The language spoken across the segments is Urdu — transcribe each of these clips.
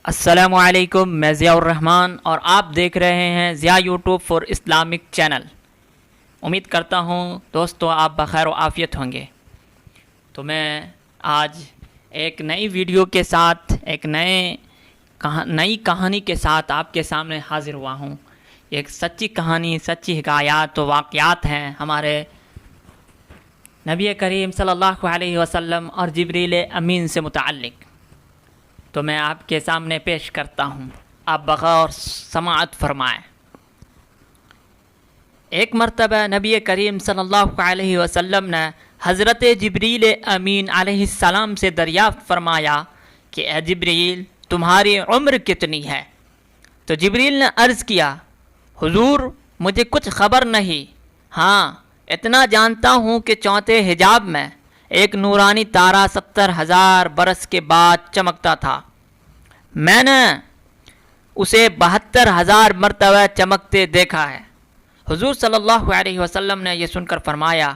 السلام علیکم، میں ضیاء الرحمن اور آپ دیکھ رہے ہیں Zia YouTube for Islamic channel. امید کرتا ہوں دوستو آپ بخیر و عافیت ہوں گے۔ تو میں آج ایک نئی ویڈیو کے ساتھ ایک نئی کہانی کے ساتھ آپ کے سامنے حاضر ہوا ہوں۔ ایک سچی کہانی، سچی حکایات و واقعات ہیں ہمارے نبی کریم صلی اللہ علیہ وسلم اور جبریل امین سے متعلق، تو میں آپ کے سامنے پیش کرتا ہوں، آپ بغور سماعت فرمائیں۔ ایک مرتبہ نبی کریم صلی اللہ علیہ وسلم نے حضرت جبریل امین علیہ السلام سے دریافت فرمایا کہ اے جبریل، تمہاری عمر کتنی ہے؟ تو جبریل نے عرض کیا، حضور مجھے کچھ خبر نہیں، ہاں اتنا جانتا ہوں کہ چوتھے حجاب میں ایک نورانی تارا 70,000 برس کے بعد چمکتا تھا، میں نے اسے 72,000 مرتبہ چمکتے دیکھا ہے۔ حضور صلی اللہ علیہ وسلم نے یہ سن کر فرمایا،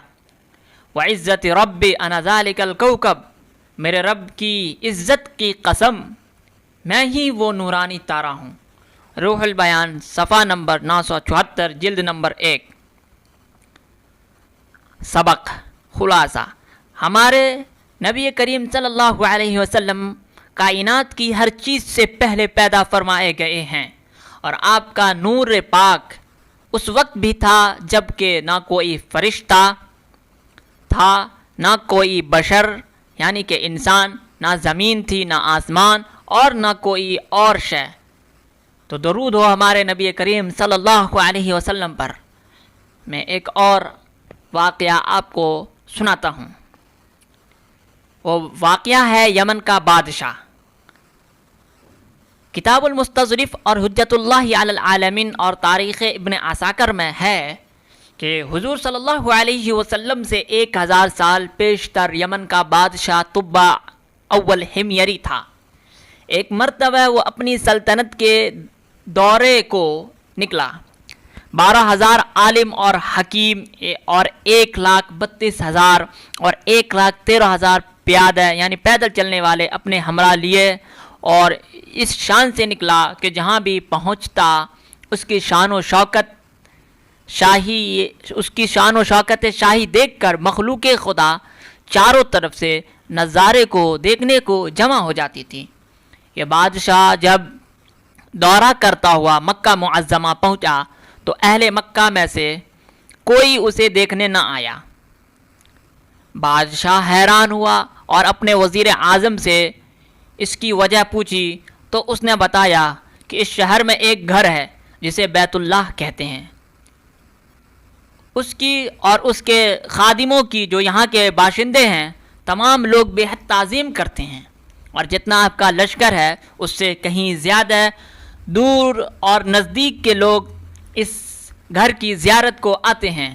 وعزت ربی انا ذالک الکوکب، میرے رب کی عزت کی قسم میں ہی وہ نورانی تارا ہوں۔ روح البیان صفحہ نمبر 974 جلد نمبر 1۔ سبق خلاصہ، ہمارے نبی کریم صلی اللہ علیہ وسلم کائنات کی ہر چیز سے پہلے پیدا فرمائے گئے ہیں، اور آپ کا نور پاک اس وقت بھی تھا جب کہ نہ کوئی فرشتہ تھا، نہ کوئی بشر یعنی کہ انسان، نہ زمین تھی، نہ آسمان، اور نہ کوئی اور شے۔ تو درود ہو ہمارے نبی کریم صلی اللہ علیہ وسلم پر۔ میں ایک اور واقعہ آپ کو سناتا ہوں۔ وہ واقعہ ہے یمن کا بادشاہ۔ کتاب المستظرف اور حجت اللہ علی العالمین اور تاریخ ابن عساکر میں ہے کہ حضور صلی اللہ علیہ وسلم سے 1000 سال پیشتر یمن کا بادشاہ طبع اول حمیری تھا۔ ایک مرتبہ وہ اپنی سلطنت کے دورے کو نکلا۔ 12,000 عالم اور حکیم اور 1,32,000 اور 1,13,000 پیادہ یعنی پیدل چلنے والے اپنے ہمراہ لیے، اور اس شان سے نکلا کہ جہاں بھی پہنچتا اس کی شان و شوکت شاہی دیکھ کر مخلوق خدا چاروں طرف سے نظارے کو دیکھنے کو جمع ہو جاتی تھی۔ یہ بادشاہ جب دورہ کرتا ہوا مکہ معظمہ پہنچا تو اہل مکہ میں سے کوئی اسے دیکھنے نہ آیا۔ بادشاہ حیران ہوا اور اپنے وزیر اعظم سے اس کی وجہ پوچھی تو اس نے بتایا کہ اس شہر میں ایک گھر ہے جسے بیت اللہ کہتے ہیں، اس کی اور اس کے خادموں کی، جو یہاں کے باشندے ہیں، تمام لوگ بے حد تعظیم کرتے ہیں، اور جتنا آپ کا لشکر ہے اس سے کہیں زیادہ دور اور نزدیک کے لوگ اس گھر کی زیارت کو آتے ہیں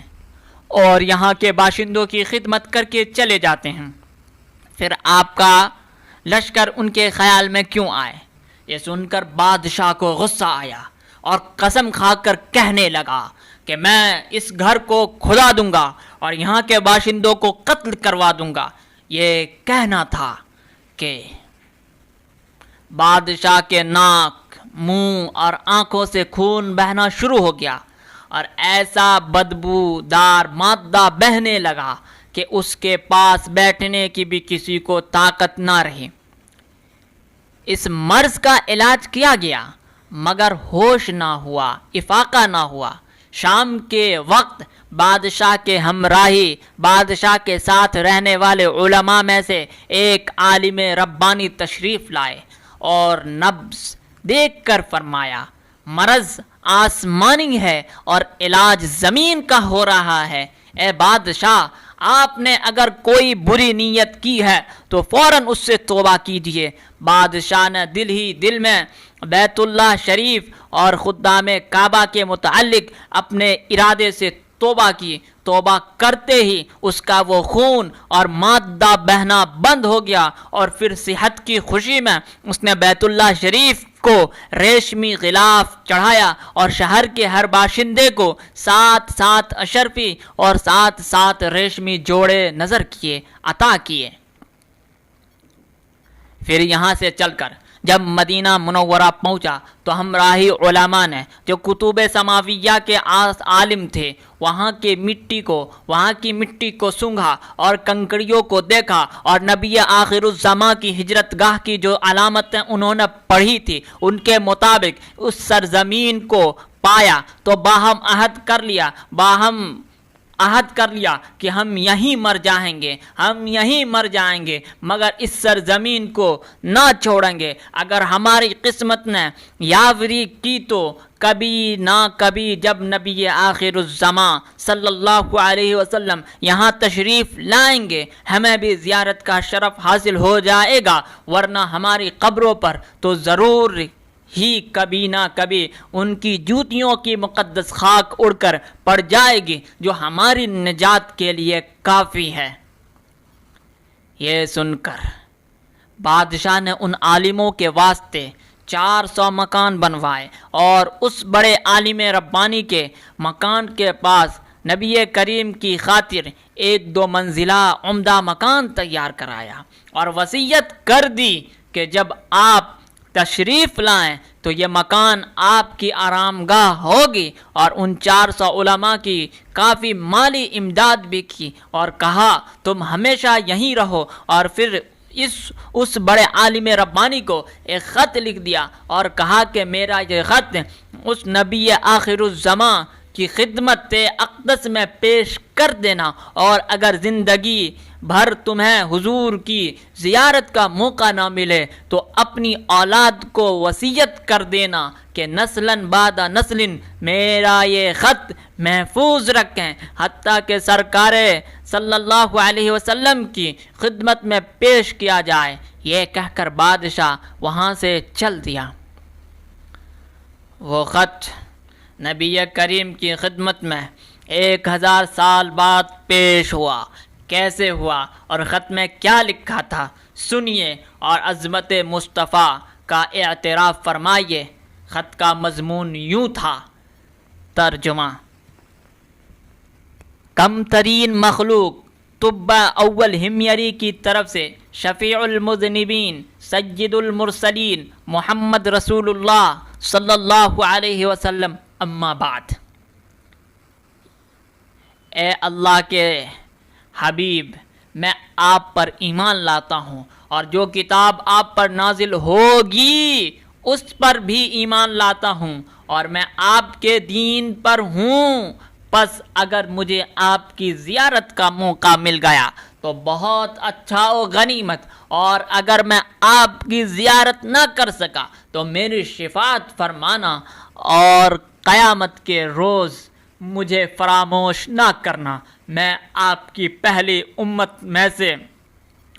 اور یہاں کے باشندوں کی خدمت کر کے چلے جاتے ہیں۔ پھر آپ کا لشکر ان کے خیال میں کیوں آئے؟ یہ سن کر بادشاہ کو غصہ آیا اور قسم کھا کر کہنے لگا کہ میں اس گھر کو کھدا دوں گا اور یہاں کے باشندوں کو قتل کروا دوں گا۔ یہ کہنا تھا کہ بادشاہ کے ناک، منہ اور آنکھوں سے خون بہنا شروع ہو گیا، اور ایسا بدبو دار مادہ بہنے لگا کہ اس کے پاس بیٹھنے کی بھی کسی کو طاقت نہ رہی۔ اس مرض کا علاج کیا گیا مگر ہوش نہ ہوا، افاقہ نہ ہوا۔ شام کے وقت بادشاہ کے ہمراہی، بادشاہ کے ساتھ رہنے والے علماء میں سے ایک عالم ربانی تشریف لائے اور نبض دیکھ کر فرمایا، مرض آسمانی ہے اور علاج زمین کا ہو رہا ہے۔ اے بادشاہ، آپ نے اگر کوئی بری نیت کی ہے تو فوراً اس سے توبہ کیجیے۔ بادشاہ نے دل ہی دل میں بیت اللہ شریف اور خدام کعبہ کے متعلق اپنے ارادے سے توبہ کی۔ توبہ کرتے ہی اس کا وہ خون اور مادہ بہنا بند ہو گیا، اور پھر صحت کی خوشی میں اس نے بیت اللہ شریف کو ریشمی غلاف چڑھایا اور شہر کے ہر باشندے کو 7 اشرفی اور 7 ریشمی جوڑے نظر کیے، عطا کیے۔ پھر یہاں سے چل کر جب مدینہ منورہ پہنچا تو ہمراہی علماء نے جو کتب سماویہ کے عالم تھے وہاں کی مٹی کو سونگھا اور کنکریوں کو دیکھا، اور نبی آخر الزماں کی ہجرت گاہ کی جو علامتیں انہوں نے پڑھی تھی ان کے مطابق اس سرزمین کو پایا تو باہم عہد کر لیا کہ ہم یہیں مر جائیں گے مگر اس سرزمین کو نہ چھوڑیں گے۔ اگر ہماری قسمت نے یاوری کی تو کبھی نہ کبھی جب نبی آخر الزماں صلی اللہ علیہ وسلم یہاں تشریف لائیں گے ہمیں بھی زیارت کا شرف حاصل ہو جائے گا، ورنہ ہماری قبروں پر تو ضرور ہی کبھی نہ کبھی ان کی جوتیوں کی مقدس خاک اڑ کر پڑ جائے گی جو ہماری نجات کے لیے کافی ہے۔ یہ سن کر بادشاہ نے ان عالموں کے واسطے 400 مکان بنوائے اور اس بڑے عالم ربانی کے مکان کے پاس نبی کریم کی خاطر 1-2 منزلہ عمدہ مکان تیار کرایا اور وصیت کر دی کہ جب آپ تشریف لائیں تو یہ مکان آپ کی آرام گاہ ہوگی، اور ان 400 علماء کی کافی مالی امداد بھی کی اور کہا تم ہمیشہ یہیں رہو، اور پھر اس بڑے عالم ربانی کو ایک خط لکھ دیا اور کہا کہ میرا یہ خط اس نبی آخر الزماں کی خدمت اقدس میں پیش کر دینا، اور اگر زندگی بھر تمہیں حضور کی زیارت کا موقع نہ ملے تو اپنی اولاد کو وصیت کر دینا کہ نسلاً بعد نسل میرا یہ خط محفوظ رکھیں حتیٰ کہ سرکار صلی اللہ علیہ وسلم کی خدمت میں پیش کیا جائے۔ یہ کہہ کر بادشاہ وہاں سے چل دیا۔ وہ خط نبی کریم کی خدمت میں 1000 سال بعد پیش ہوا۔ کیسے ہوا اور خط میں کیا لکھا تھا سنیے اور عظمت مصطفیٰ کا اعتراف فرمائیے۔ خط کا مضمون یوں تھا، ترجمہ: کم ترین مخلوق طب اول ہمیری کی طرف سے شفیع المذنبین سید المرسلین محمد رسول اللہ صلی اللہ علیہ وسلم، اما بعد۔ اے اللہ کے حبیب، میں آپ پر ایمان لاتا ہوں اور جو کتاب آپ پر نازل ہوگی اس پر بھی ایمان لاتا ہوں، اور میں آپ کے دین پر ہوں۔ پس اگر مجھے آپ کی زیارت کا موقع مل گیا تو بہت اچھا و غنیمت، اور اگر میں آپ کی زیارت نہ کر سکا تو میری شفاعت فرمانا اور قیامت کے روز مجھے فراموش نہ کرنا۔ میں آپ کی پہلی امت میں سے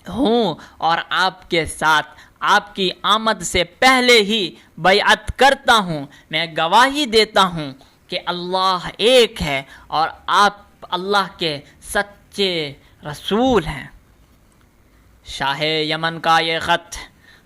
ہوں اور آپ کے ساتھ آپ کی آمد سے پہلے ہی بیعت کرتا ہوں۔ میں گواہی دیتا ہوں کہ اللہ ایک ہے اور آپ اللہ کے سچے رسول ہیں۔ شاہ یمن کا یہ خط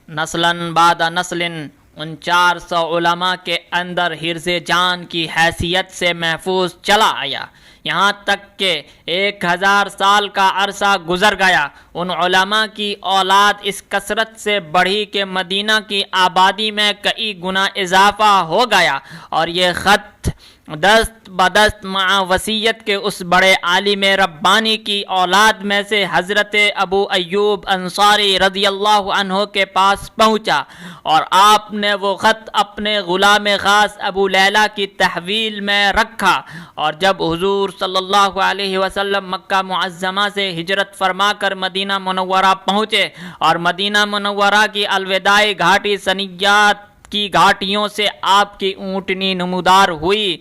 نسلاً بعد نسل ان 400 علماء کے اندر حرز جان کی حیثیت سے محفوظ چلا آیا، یہاں تک کہ 1000 سال کا عرصہ گزر گیا۔ ان علماء کی اولاد اس کثرت سے بڑھی کہ مدینہ کی آبادی میں کئی گنا اضافہ ہو گیا، اور یہ خط دست بدست مع وصیت کے اس بڑے عالم ربانی کی اولاد میں سے حضرت ابو ایوب انصاری رضی اللہ عنہ کے پاس پہنچا، اور آپ نے وہ خط اپنے غلام خاص ابو لیلہ کی تحویل میں رکھا، اور جب حضور صلی اللہ علیہ وسلم مکہ معظمہ سے ہجرت فرما کر مدینہ منورہ پہنچے اور مدینہ منورہ کی الوداعی گھاٹی ثنیات کی گھاٹیوں سے آپ کی اونٹنی نمودار ہوئی،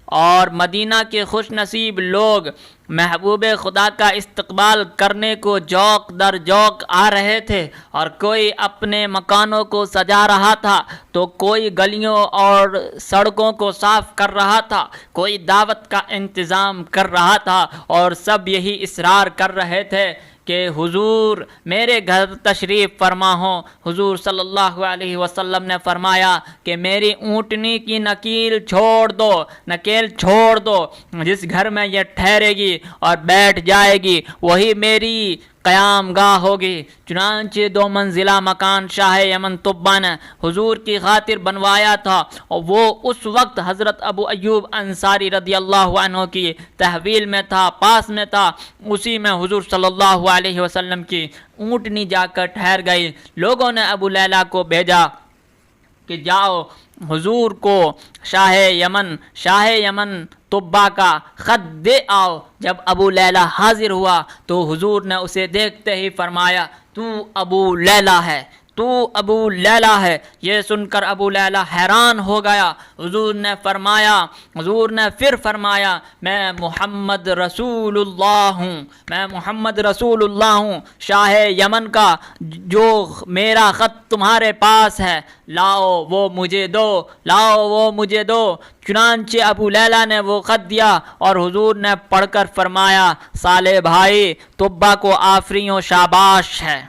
اور مدینہ کے خوش نصیب لوگ محبوب خدا کا استقبال کرنے کو جوق در جوق آ رہے تھے، اور کوئی اپنے مکانوں کو سجا رہا تھا تو کوئی گلیوں اور سڑکوں کو صاف کر رہا تھا، کوئی دعوت کا انتظام کر رہا تھا، اور سب یہی اصرار کر رہے تھے کہ حضور میرے گھر تشریف فرما ہو۔ حضور صلی اللہ علیہ وسلم نے فرمایا کہ میری اونٹنی کی نکیل چھوڑ دو، جس گھر میں یہ ٹھہرے گی اور بیٹھ جائے گی وہی میری قیام گاہ ہوگی۔ چنانچہ 2 منزلہ مکان شاہ یمن طبہ نے حضور کی خاطر بنوایا تھا، اور وہ اس وقت حضرت ابو ایوب انصاری رضی اللہ عنہ کی تحویل میں تھا، پاس میں تھا۔ اسی میں حضور صلی اللہ علیہ وسلم کی اونٹنی جا کر ٹھہر گئی۔ لوگوں نے ابو لیلہ کو بھیجا کہ جاؤ حضور کو شاہ یمن طبہ کا خط دے آؤ۔ جب ابو لیلہ حاضر ہوا تو حضور نے اسے دیکھتے ہی فرمایا تو ابو لیلہ ہے، تو ابو لیلہ ہے۔ یہ سن کر ابو لیلہ حیران ہو گیا۔ حضور نے پھر فرمایا میں محمد رسول اللہ ہوں، شاہ یمن کا، جو میرا خط تمہارے پاس ہے، لاؤ وہ مجھے دو۔ چنانچہ ابو لیلہ نے وہ خط دیا اور حضور نے پڑھ کر فرمایا صالح بھائی، طبہ کو آفرین و شاباش ہے۔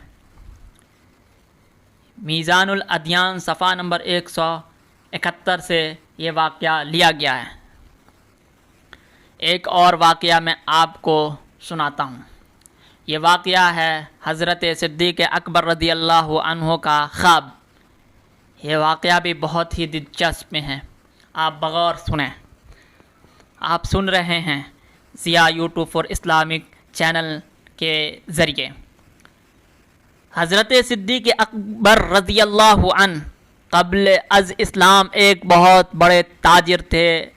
میزان الادیان صفحہ نمبر 171 سے یہ واقعہ لیا گیا ہے۔ ایک اور واقعہ میں آپ کو سناتا ہوں۔ یہ واقعہ ہے حضرت صدیق اکبر رضی اللہ عنہ کا خواب۔ یہ واقعہ بھی بہت ہی دلچسپ ہے، آپ بغور سنیں۔ آپ سن رہے ہیں Zia YouTube for Islamic channel کے ذریعے۔ حضرت صدیق اکبر رضی اللہ عنہ قبل از اسلام ایک بہت بڑے تاجر تھے۔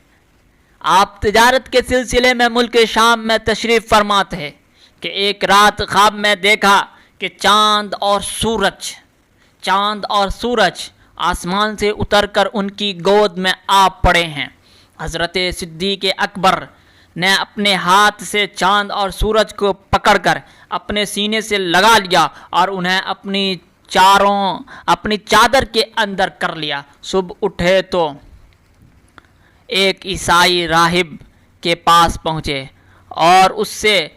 آپ تجارت کے سلسلے میں ملک شام میں تشریف فرما تھے کہ ایک رات خواب میں دیکھا کہ چاند اور سورج آسمان سے اتر کر ان کی گود میں آ پڑے ہیں۔ حضرت صدیق اکبر نے اپنے ہاتھ سے چاند اور سورج کو پکڑ کر اپنے سینے سے لگا لیا اور انہیں اپنی چادر کے اندر کر لیا۔ صبح اٹھے تو ایک عیسائی راہب کے پاس پہنچے اور اس سے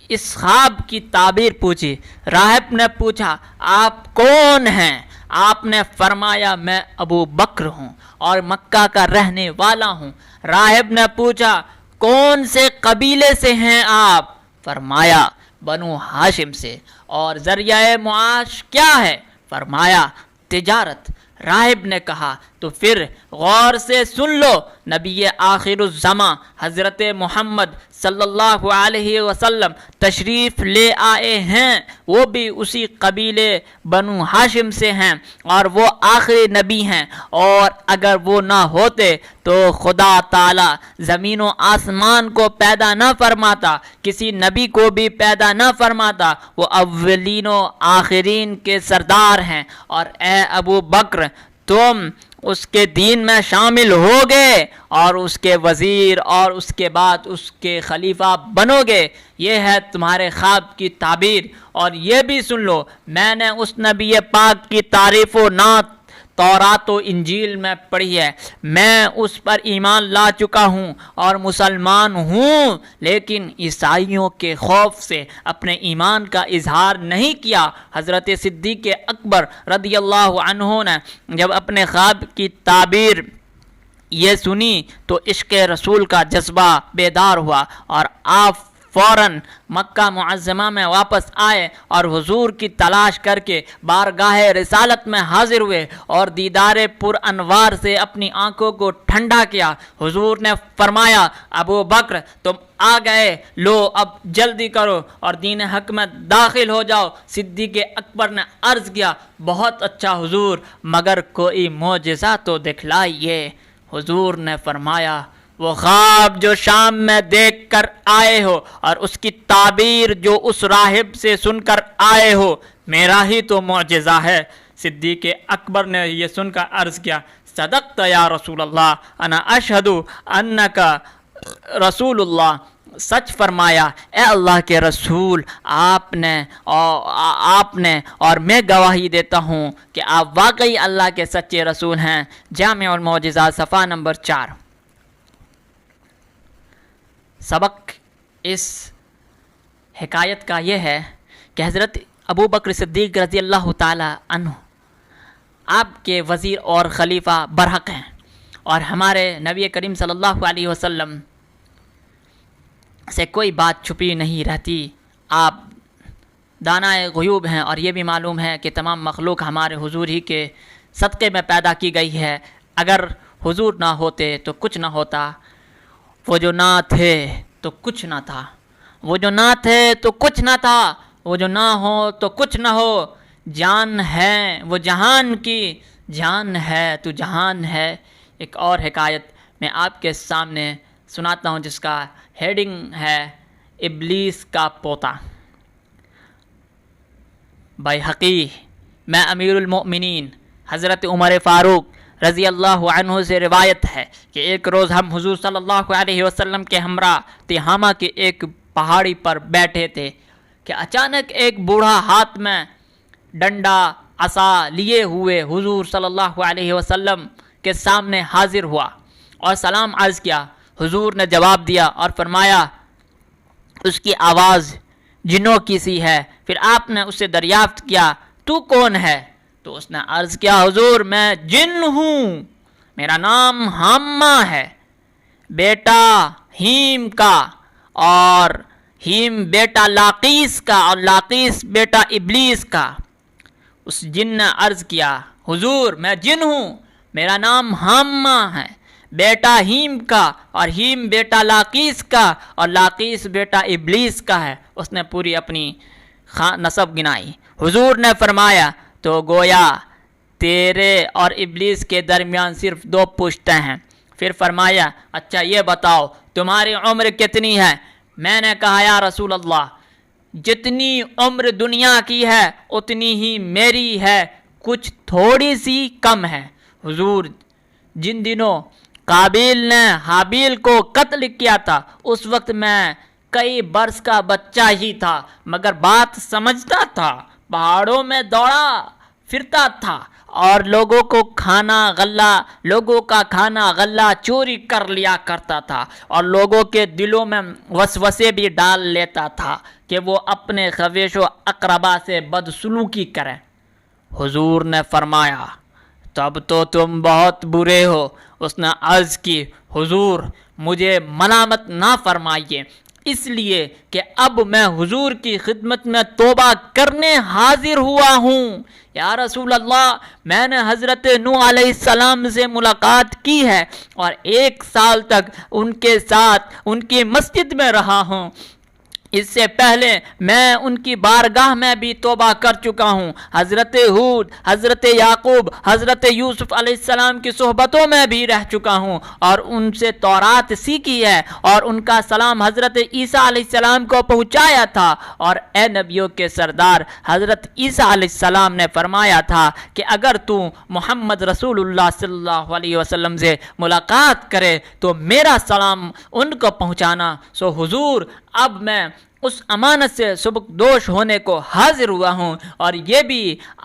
اس خواب کی تعبیر پوچھی۔ راہب نے پوچھا آپ کون ہیں؟ آپ نے فرمایا میں ابو بکر ہوں اور مکہ کا رہنے والا ہوں۔ راہب نے پوچھا کون سے قبیلے سے ہیں آپ؟ فرمایا بنو ہاشم سے۔ اور ذریعہ معاش کیا ہے؟ فرمایا تجارت۔ راہب نے کہا تو پھر غور سے سن لو، نبی آخر الزماں حضرت محمد صلی اللہ علیہ وسلم تشریف لے آئے ہیں، وہ بھی اسی قبیلے بنو ہاشم سے ہیں اور وہ آخری نبی ہیں، اور اگر وہ نہ ہوتے تو خدا تعالی زمین و آسمان کو پیدا نہ فرماتا، کسی نبی کو بھی پیدا نہ فرماتا۔ وہ اولین و آخرین کے سردار ہیں، اور اے ابو بکر تم اس کے دین میں شامل ہوگے اور اس کے وزیر اور اس کے بعد اس کے خلیفہ بنو گے۔ یہ ہے تمہارے خواب کی تعبیر۔ اور یہ بھی سن لو، میں نے اس نبی پاک کی تعریف و نعت تورات و انجیل میں پڑھی ہے، میں اس پر ایمان لا چکا ہوں اور مسلمان ہوں، لیکن عیسائیوں کے خوف سے اپنے ایمان کا اظہار نہیں کیا۔ حضرت صدیق اکبر رضی اللہ عنہ نے جب اپنے خواب کی تعبیر یہ سنی تو عشق رسول کا جذبہ بیدار ہوا، اور آپ فوراً مکہ معظمہ میں واپس آئے اور حضور کی تلاش کر کے بارگاہ رسالت میں حاضر ہوئے اور دیدار پر انوار سے اپنی آنکھوں کو ٹھنڈا کیا۔ حضور نے فرمایا ابو بکر تم آ گئے، لو اب جلدی کرو اور دین حق میں داخل ہو جاؤ۔ صدیق اکبر نے عرض کیا بہت اچھا حضور، مگر کوئی معجزہ تو دکھلائیے۔ حضور نے فرمایا وہ خواب جو شام میں دیکھ کر آئے ہو اور اس کی تعبیر جو اس راہب سے سن کر آئے ہو، میرا ہی تو معجزہ ہے۔ صدیق اکبر نے یہ سن کر عرض کیا صدقت یا رسول اللہ، انا اشہد انکا رسول اللہ، سچ فرمایا اے اللہ کے رسول، آپ نے اور میں گواہی دیتا ہوں کہ آپ واقعی اللہ کے سچے رسول ہیں۔ جامع المعجزات صفحہ نمبر 4۔ سبق اس حکایت کا یہ ہے کہ حضرت ابو بکر صدیق رضی اللہ تعالی عنہ آپ کے وزیر اور خلیفہ برحق ہیں، اور ہمارے نبی کریم صلی اللہ علیہ وسلم سے کوئی بات چھپی نہیں رہتی۔ آپ دانائے غیوب ہیں، اور یہ بھی معلوم ہے کہ تمام مخلوق ہمارے حضور ہی کے صدقے میں پیدا کی گئی ہے۔ اگر حضور نہ ہوتے تو کچھ نہ ہوتا، وہ جو نہ تھے تو کچھ نہ تھا، وہ جو نہ تھے تو کچھ نہ تھا، وہ جو نہ ہو تو کچھ نہ ہو، جان ہے وہ جہان کی، جان ہے تو جہان ہے۔ ایک اور حکایت میں آپ کے سامنے سناتا ہوں جس کا ہیڈنگ ہے ابلیس کا پوتا۔ بیہقی میں امیر المؤمنین حضرت عمر فاروق رضی اللہ عنہ سے روایت ہے کہ ایک روز ہم حضور صلی اللہ علیہ وسلم کے ہمراہ تہامہ کے ایک پہاڑی پر بیٹھے تھے کہ اچانک ایک بوڑھا ہاتھ میں ڈنڈا عصا لیے ہوئے حضور صلی اللہ علیہ وسلم کے سامنے حاضر ہوا اور سلام عرض کیا۔ حضور نے جواب دیا اور فرمایا اس کی آواز جنوں کی سی ہے۔ پھر آپ نے اس سے دریافت کیا تو کون ہے؟ تو اس نے عرض کیا حضور میں جن ہوں، میرا نام حامہ ہے، بیٹا ہیم کا، اور ہیم بیٹا لاقیس کا، اور لاقیس بیٹا ابلیس کا۔ اس جن نے عرض کیا حضور میں جن ہوں، میرا نام حامہ ہے، بیٹا ہیم کا، اور ہیم بیٹا لاقیس کا، اور لاقیس بیٹا ابلیس کا ہے۔ اس نے پوری اپنی نسب گنائی۔ حضور نے فرمایا تو گویا تیرے اور ابلیس کے درمیان صرف 2 پشتیں ہیں۔ پھر فرمایا اچھا یہ بتاؤ تمہاری عمر کتنی ہے؟ میں نے کہا یا رسول اللہ جتنی عمر دنیا کی ہے اتنی ہی میری ہے، کچھ تھوڑی سی کم ہے۔ حضور جن دنوں قابیل نے حابیل کو قتل کیا تھا اس وقت میں کئی برس کا بچہ ہی تھا، مگر بات سمجھتا تھا، پہاڑوں میں دوڑا پھرتا تھا اور لوگوں کا کھانا غلہ چوری کر لیا کرتا تھا، اور لوگوں کے دلوں میں وسوسے بھی ڈال لیتا تھا کہ وہ اپنے خویش و اقربا سے بدسلوکی کریں۔ حضور نے فرمایا تب تو تم بہت برے ہو۔ اس نے عرض کی حضور مجھے ملامت نہ فرمائیے، اس لیے کہ اب میں حضور کی خدمت میں توبہ کرنے حاضر ہوا ہوں۔ یا رسول اللہ میں نے حضرت نوح علیہ السلام سے ملاقات کی ہے اور 1 سال تک ان کے ساتھ ان کی مسجد میں رہا ہوں، اس سے پہلے میں ان کی بارگاہ میں بھی توبہ کر چکا ہوں، حضرت ہود، حضرت یعقوب، حضرت یوسف علیہ السلام کی صحبتوں میں بھی رہ چکا ہوں اور ان سے تورات سیکھی ہے اور ان کا سلام حضرت عیسیٰ علیہ السلام کو پہنچایا تھا۔ اور اے نبیوں کے سردار حضرت عیسیٰ علیہ السلام نے فرمایا تھا کہ اگر تو محمد رسول اللہ صلی اللہ علیہ وسلم سے ملاقات کرے تو میرا سلام ان کو پہنچانا۔ سو حضور اب میں اس امانت سے سبکدوش ہونے کو حاضر ہوا ہوں، اور یہ بھی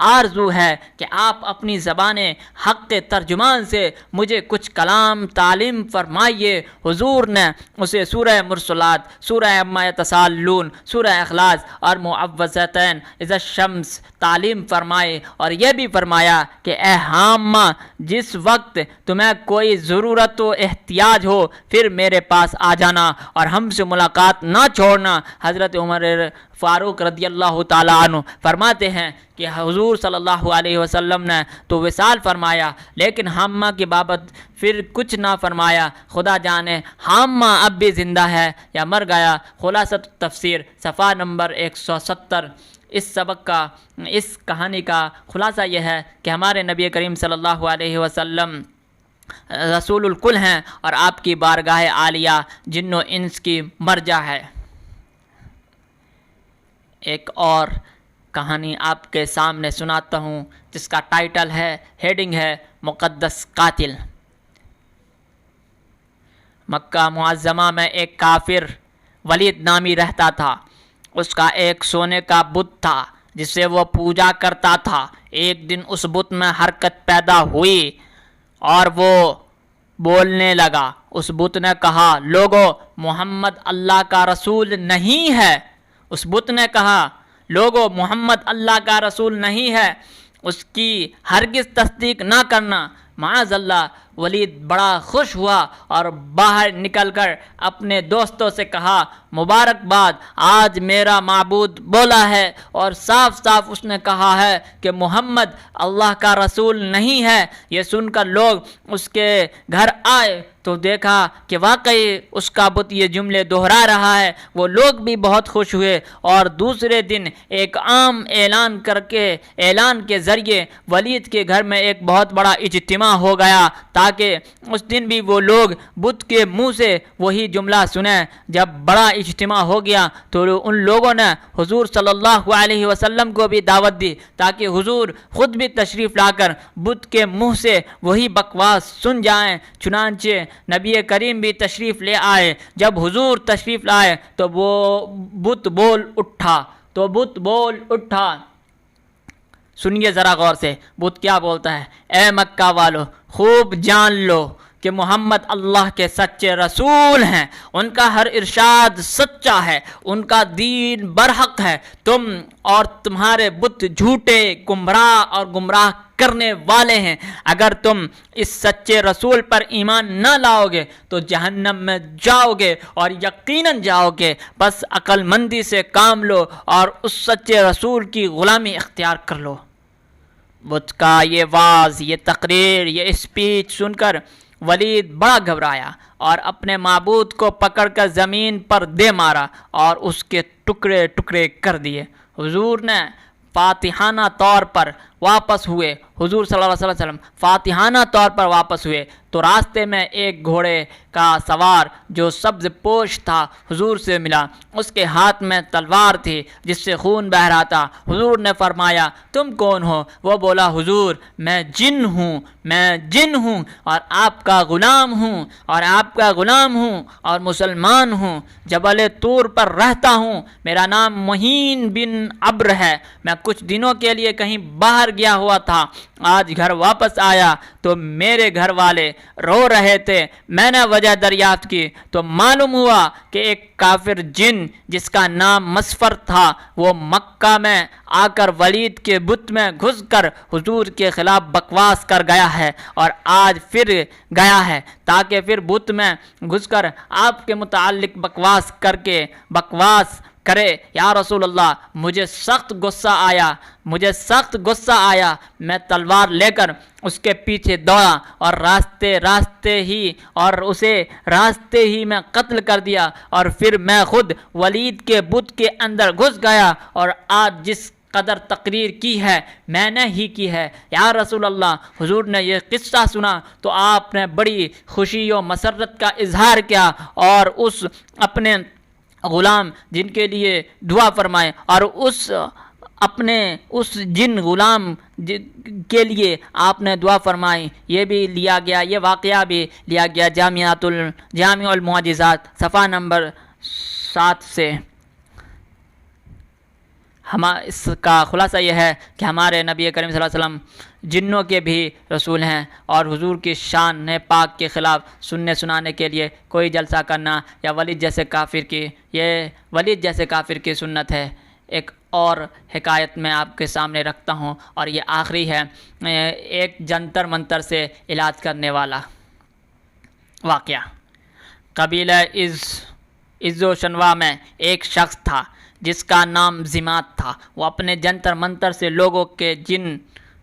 آرزو ہے کہ آپ اپنی زبان حق ترجمان سے مجھے کچھ کلام تعلیم فرمائیے۔ حضور نے اسے سورہ مرسلات، سورہ عما یتساءلون، سورہ اخلاص اور معوذتین اذا الشمس تعلیم فرمائے، اور یہ بھی فرمایا کہ اے حامہ جس وقت تمہیں کوئی ضرورت و احتیاج ہو پھر میرے پاس آ جانا اور ہم سے ملاقات نہ چھوڑنا۔ حضرت عمر فاروق رضی اللہ تعالیٰ عنہ فرماتے ہیں کہ حضور صلی اللہ علیہ وسلم نے تو وصال فرمایا لیکن حامہ کی بابت پھر کچھ نہ فرمایا۔ خدا جانے حامہ اب بھی زندہ ہے یا مر گیا۔ خلاصۃ تفسیر صفحہ نمبر 170۔ اس کہانی کا خلاصہ یہ ہے کہ ہمارے نبی کریم صلی اللہ علیہ وسلم رسول الکل ہیں اور آپ کی بارگاہ عالیہ جن و انس کی مرجع ہے۔ ایک اور کہانی آپ کے سامنے سناتا ہوں جس کا ٹائٹل ہے، ہیڈنگ ہے مقدس قاتل۔ مکہ معظمہ میں ایک کافر ولید نامی رہتا تھا۔ اس کا ایک سونے کا بت تھا جسے وہ پوجا کرتا تھا۔ ایک دن اس بت میں حرکت پیدا ہوئی اور وہ بولنے لگا۔ اس بت نے کہا لوگو محمد اللہ کا رسول نہیں ہے۔ اس بت نے کہا لوگو محمد اللہ کا رسول نہیں ہے، اس کی ہرگز تصدیق نہ کرنا۔ معاذ اللہ ولید بڑا خوش ہوا اور باہر نکل کر اپنے دوستوں سے کہا مبارکباد، آج میرا معبود بولا ہے اور صاف صاف اس نے کہا ہے کہ محمد اللہ کا رسول نہیں ہے۔ یہ سن کر لوگ اس کے گھر آئے تو دیکھا کہ واقعی اس کا بت یہ جملے دہرا رہا ہے۔ وہ لوگ بھی بہت خوش ہوئے اور دوسرے دن ایک عام اعلان کے ذریعے ولید کے گھر میں ایک بہت بڑا اجتماع ہو گیا تاکہ اس دن بھی وہ لوگ بت کے منہ سے وہی جملہ سنیں۔ جب بڑا اجتماع ہو گیا تو ان لوگوں نے حضور صلی اللہ علیہ وسلم کو بھی دعوت دی تاکہ حضور خود بھی تشریف لا کر بت کے منہ سے وہی بکواس سن جائیں۔ چنانچہ نبی کریم بھی تشریف لے آئے۔ جب حضور تشریف لائے تو وہ بت بول اٹھا۔ سنیے ذرا غور سے، بت کیا بولتا ہے؟ اے مکہ والو، خوب جان لو کہ محمد اللہ کے سچے رسول ہیں، ان کا ہر ارشاد سچا ہے، ان کا دین برحق ہے، تم اور تمہارے بت جھوٹے، گمراہ کرنے والے ہیں۔ اگر تم اس سچے رسول پر ایمان نہ لاؤ گے تو جہنم میں جاؤ گے اور یقیناً جاؤ گے۔ بس عقل مندی سے کام لو اور اس سچے رسول کی غلامی اختیار کر لو۔ بت کا یہ واز، یہ تقریر، یہ اسپیچ سن کر ولید بڑا گھبرایا اور اپنے معبود کو پکڑ کر زمین پر دے مارا اور اس کے ٹکڑے ٹکڑے کر دیے۔ حضور نے فاتحانہ طور پر واپس ہوئے، حضور صلی اللہ علیہ وسلم فاتحانہ طور پر واپس ہوئے تو راستے میں ایک گھوڑے کا سوار جو سبز پوش تھا حضور سے ملا۔ اس کے ہاتھ میں تلوار تھی جس سے خون بہہ رہا تھا۔ حضور نے فرمایا تم کون ہو؟ وہ بولا حضور میں جن ہوں اور آپ کا غلام ہوں اور مسلمان ہوں، جبل طور پر رہتا ہوں، میرا نام مہین بن عبر ہے، میں کچھ دنوں کے لیے کہیں باہر گیا ہوا تھا، آج گھر واپس آیا تو میرے گھر والے رو رہے تھے، میں نے وجہ دریافت کی تو معلوم ہوا کہ ایک کافر جن جس کا نام مسفر تھا وہ مکہ میں آ کر ولید کے بت میں گھس کر حضور کے خلاف بکواس کر گیا ہے اور آج پھر گیا ہے تاکہ پھر بت میں گھس کر آپ کے متعلق بکواس کرے۔ یا رسول اللہ، مجھے سخت غصہ آیا، میں تلوار لے کر اس کے پیچھے دوڑا اور اسے راستے ہی میں قتل کر دیا اور پھر میں خود ولید کے بت کے اندر گھس گیا اور آج جس قدر تقریر کی ہے میں نے ہی کی ہے۔ یا رسول اللہ، حضور نے یہ قصہ سنا تو آپ نے بڑی خوشی و مسرت کا اظہار کیا اور اس اپنے غلام جن کے لیے دعا فرمائے اور اس جن غلام کے لیے آپ نے دعا فرمائی۔ یہ واقعہ بھی لیا گیا جامع المعجزات صفحہ نمبر 7 سے۔ اس کا خلاصہ یہ ہے کہ ہمارے نبی کریم صلی اللہ علیہ وسلم جنوں کے بھی رسول ہیں اور حضور کی شان پاک کے خلاف سننے سنانے کے لیے کوئی جلسہ کرنا یا ولید جیسے کافر کی سنت ہے۔ ایک اور حکایت میں آپ کے سامنے رکھتا ہوں اور یہ آخری ہے، ایک جنتر منتر سے علاج کرنے والا واقعہ۔ قبیلہ عز و شنوا میں ایک شخص تھا جس کا نام ضماد تھا۔ وہ اپنے جنتر منتر سے لوگوں کے جن،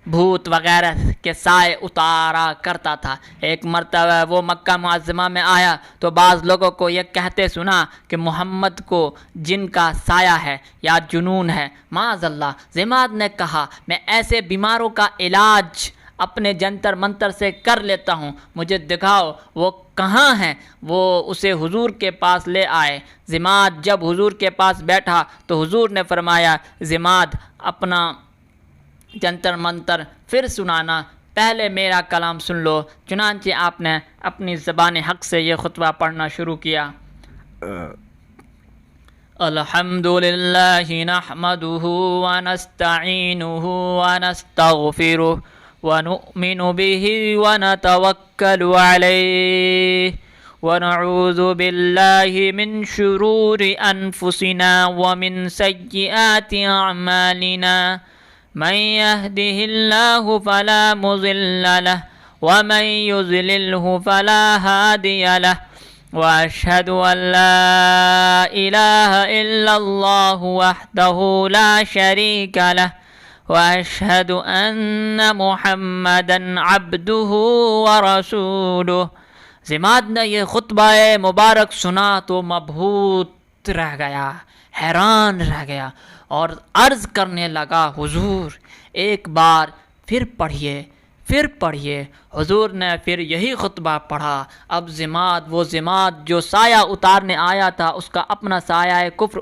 بھوت وغیرہ کے سائے اتارا کرتا تھا۔ ایک مرتبہ وہ مکہ معظمہ میں آیا تو بعض لوگوں کو یہ کہتے سنا کہ محمد کو جن کا سایہ ہے یا جنون ہے۔ معاذ اللہ، ضماد نے کہا میں ایسے بیماروں کا علاج اپنے جنتر منتر سے کر لیتا ہوں، مجھے دکھاؤ وہ کہاں ہیں۔ وہ اسے حضور کے پاس لے آئے۔ ضماد جب حضور کے پاس بیٹھا تو حضور نے فرمایا ضماد اپنا جنتر منتر پھر سنانا، پہلے میرا کلام سن لو۔ چنانچہ آپ نے اپنی زبان حق سے یہ خطبہ پڑھنا شروع کیا۔ الحمدللہ نحمدہ ونستعینہ ونستغفرہ ونؤمن به ونتوکل علیہ ونعوذ باللہ من شرور انفسنا ومن سیئات اعمالنا من يهده الله فلا مضل له ومن يضلله فلا هادي له وأشهد أن لا إله إلا الله وحده لا شريك له وأشهد أن محمدا عبده ورسوله۔ ضماد نے یہ خطبہ مبارک سنا تو مبہوت رہ گیا، حیران رہ گیا اور عرض کرنے لگا حضور ایک بار پھر پڑھیے۔ حضور نے پھر یہی خطبہ پڑھا۔ اب ضماد، وہ ضماد جو سایہ اتارنے آیا تھا، اس کا اپنا سایہ کفر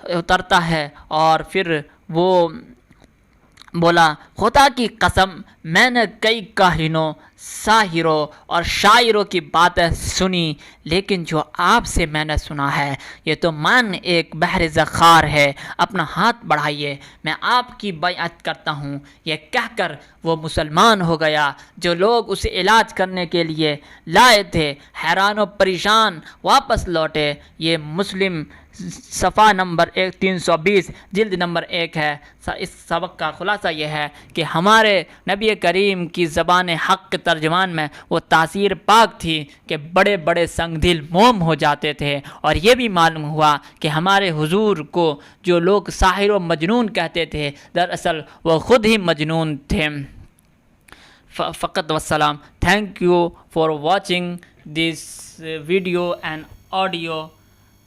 اترتا ہے اور پھر وہ بولا خدا کی قسم میں نے کئی کاہنوں، ساحروں اور شاعروں کی باتیں سنی، لیکن جو آپ سے میں نے سنا ہے یہ تو من ایک بحر زخار ہے، اپنا ہاتھ بڑھائیے میں آپ کی بیعت کرتا ہوں۔ یہ کہہ کر وہ مسلمان ہو گیا۔ جو لوگ اسے علاج کرنے کے لیے لائے تھے حیران و پریشان واپس لوٹے۔ یہ مسلم صفحہ نمبر 320 جلد نمبر 1 ہے۔ اس سبق کا خلاصہ یہ ہے کہ ہمارے نبی کریم کی زبان حق کے ترجمان میں وہ تاثیر پاک تھی کہ بڑے بڑے سنگ دل موم ہو جاتے تھے، اور یہ بھی معلوم ہوا کہ ہمارے حضور کو جو لوگ ساحر و مجنون کہتے تھے دراصل وہ خود ہی مجنون تھے۔ فقط والسلام۔ Thank you for watching this video and audio.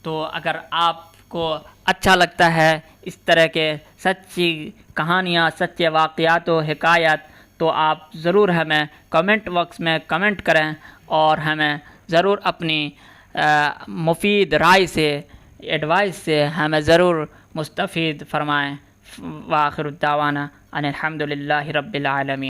تو اگر آپ کو اچھا لگتا ہے اس طرح کے سچی کہانیاں، سچے واقعات و حکایات، تو آپ ضرور ہمیں کمنٹ باکس میں کمنٹ کریں اور ہمیں ضرور اپنی مفید رائے سے، ایڈوائس سے ہمیں ضرور مستفید فرمائیں۔ وآخر الدعوانا ان الحمد للہ رب العالمین۔